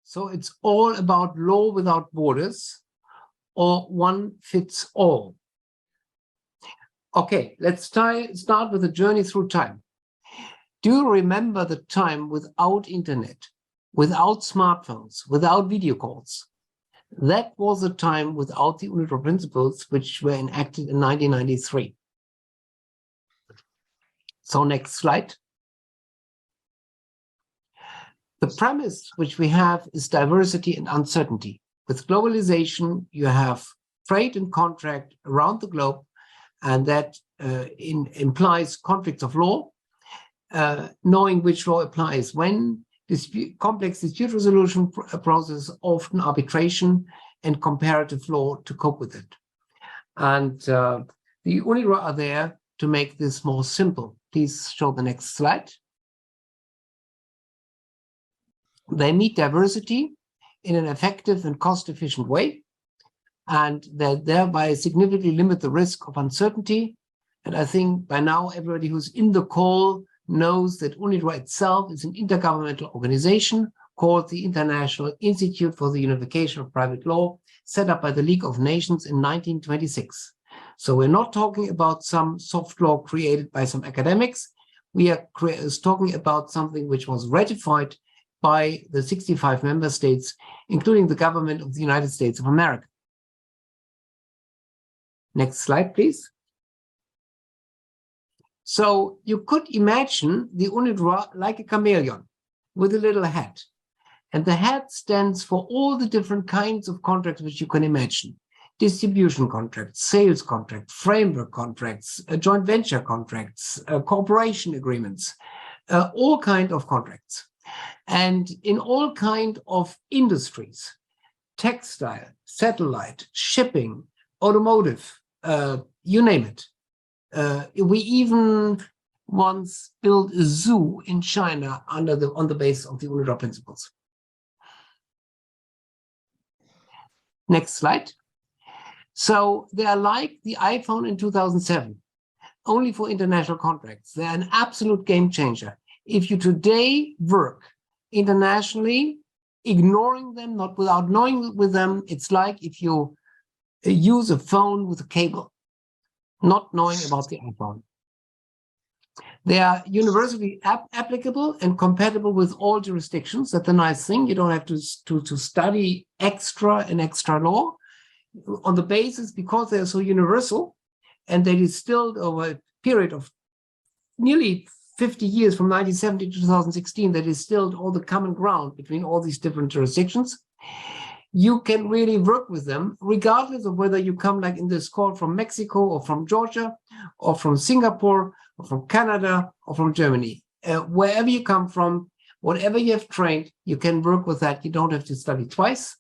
So it's all about law without borders, or one fits all. Okay, let's start with a journey through time. Do you remember the time without internet, without smartphones, without video calls? That was a time without the Unidroit Principles, which were enacted in 1993. So next slide. The premise which we have is diversity and uncertainty. With globalization, you have trade and contract around the globe, and that implies conflicts of law, knowing which law applies when, complex dispute resolution process, often arbitration and comparative law to cope with it. And the Unidroit are there to make this more simple. Please show the next slide. They meet diversity in an effective and cost-efficient way, and they thereby significantly limit the risk of uncertainty. And I think by now everybody who's in the call knows that Unidroit itself is an intergovernmental organization called the International Institute for the Unification of Private Law, set up by the League of Nations in 1926. So we're not talking about some soft law created by some academics. We are talking about something which was ratified by the 65 member states, including the government of the United States of America. Next slide, please. So you could imagine the Unidroit like a chameleon with a little hat. And the hat stands for all the different kinds of contracts which you can imagine. Distribution contracts, sales contracts, framework contracts, joint venture contracts, cooperation agreements, all kinds of contracts. And in all kinds of industries, textile, satellite, shipping, automotive, you name it. We even once built a zoo in China on the basis of the Unidroit Principles. Next slide. So they are like the iPhone in 2007, only for international contracts. They're an absolute game changer. If you today work internationally, ignoring them, not without knowing with them, it's like if you use a phone with a cable, not knowing about the iPhone. They are universally applicable and compatible with all jurisdictions. That's the nice thing. You don't have to study extra law on the basis, because they're so universal, and they distilled over a period of nearly 50 years from 1970 to 2016, that distilled all the common ground between all these different jurisdictions. You can really work with them, regardless of whether you come, like in this call, from Mexico or from Georgia or from Singapore or from Canada or from Germany. Wherever you come from, whatever you have trained, you can work with that. You don't have to study twice.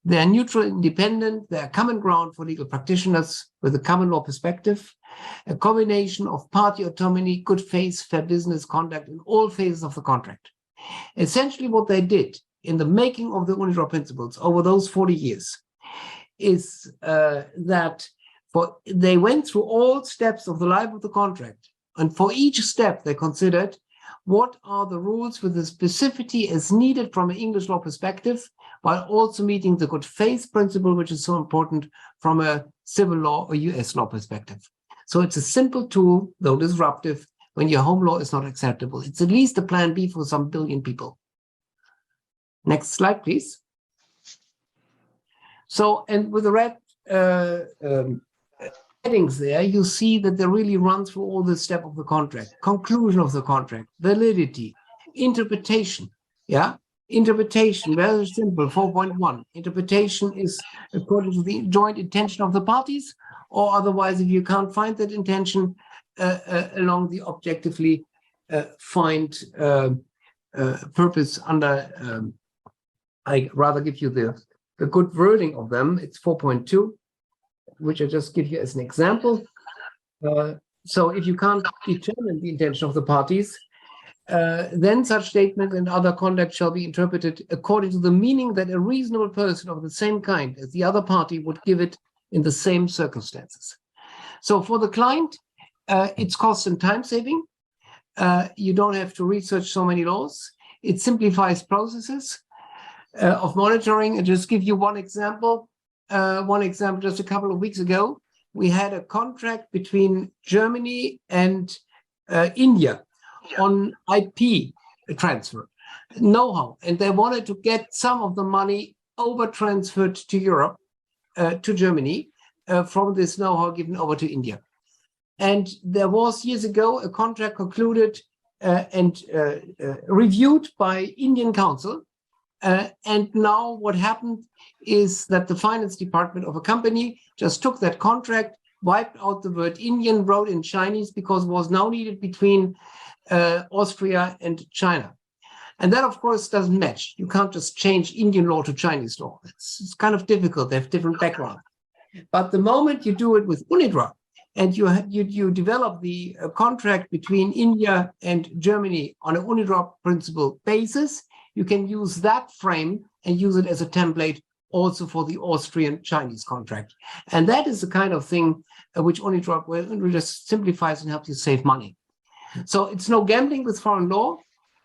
They are neutral, independent. They are common ground for legal practitioners with a common law perspective, a combination of party autonomy, good faith, fair business conduct in all phases of the contract. Essentially, what they did in the making of the Unidroit Principles over those 40 years is that they went through all steps of the life of the contract. And for each step, they considered what are the rules with the specificity as needed from an English law perspective, while also meeting the good faith principle, which is so important from a civil law or US law perspective. So it's a simple tool, though disruptive, when your home law is not acceptable. It's at least a plan B for some billion people. Next slide, please. So, and with the red headings there, you see that they really run through all the steps of the contract: conclusion of the contract, validity, interpretation. Yeah, interpretation, very simple, 4.1. Interpretation is according to the joint intention of the parties, or otherwise, if you can't find that intention, along the objectively find purpose under, I rather give you the good wording of them. It's 4.2, which I just give you as an example. So if you can't determine the intention of the parties, then such statement and other conduct shall be interpreted according to the meaning that a reasonable person of the same kind as the other party would give it in the same circumstances. So for the client, it's cost and time saving. You don't have to research so many laws. It simplifies processes. of monitoring. And just give you one example. Just a couple of weeks ago, we had a contract between Germany and India on IP transfer, know-how, and they wanted to get some of the money over transferred to Europe, to Germany, from this know-how given over to India. And there was years ago a contract concluded and reviewed by Indian Council. And now what happened is that the finance department of a company just took that contract, wiped out the word Indian, wrote in Chinese because it was now needed between Austria and China. And that, of course, doesn't match. You can't just change Indian law to Chinese law. It's kind of difficult. They have different background. But the moment you do it with Unidroit and you develop the contract between India and Germany on an Unidroit principle basis, you can use that frame and use it as a template also for the Austrian-Chinese contract. And that is the kind of thing which Unidroit just simplifies and helps you save money. So it's no gambling with foreign law.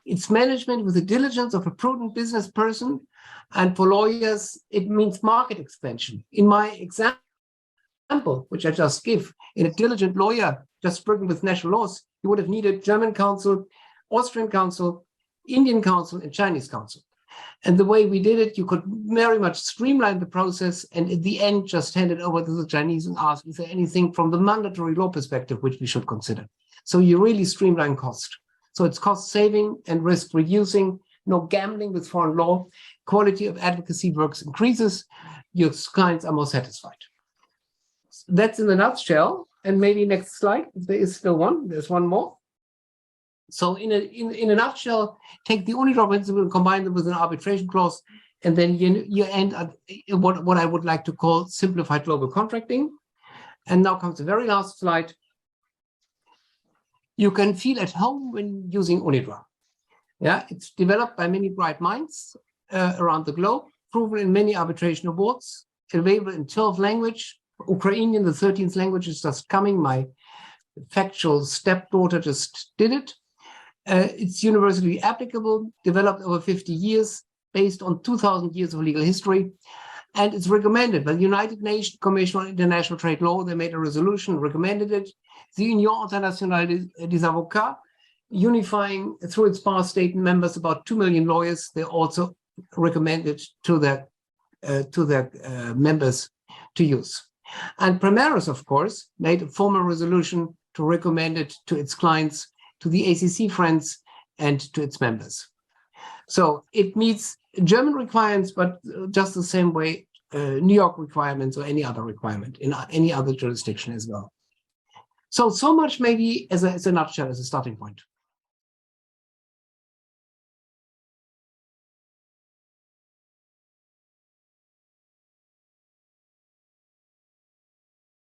It's management with the diligence of a prudent business person. And for lawyers, it means market expansion. In my example, which I just give, in a diligent lawyer just working with national laws, you would have needed German counsel, Austrian counsel, Indian counsel, and Chinese counsel. And the way we did it, you could very much streamline the process and at the end just hand it over to the Chinese and ask, is there anything from the mandatory law perspective which we should consider? So you really streamline cost. So it's cost saving and risk reducing, no gambling with foreign law, quality of advocacy works increases, your clients are more satisfied. That's in a nutshell. And maybe next slide, if there is still one, there's one more. So in a nutshell, take the Unidroit principle and combine them with an arbitration clause, and then you end at what I would like to call simplified global contracting. And now comes the very last slide. You can feel at home when using Unidroit. Yeah, it's developed by many bright minds around the globe, proven in many arbitration awards, available in 12 languages. Ukrainian, the 13th language, is just coming. My factual stepdaughter just did it. It's universally applicable, developed over 50 years, based on 2,000 years of legal history. And it's recommended by the United Nations Commission on International Trade Law. They made a resolution, recommended it. The Union Internationale des Avocats, unifying through its bar state members about 2 million lawyers, they also recommended to their members to use. And Primaris, of course, made a formal resolution to recommend it to its clients, to the ACC friends, and to its members. So it meets German requirements, but just the same way New York requirements or any other requirement in any other jurisdiction as well. So much maybe as a nutshell, as a starting point.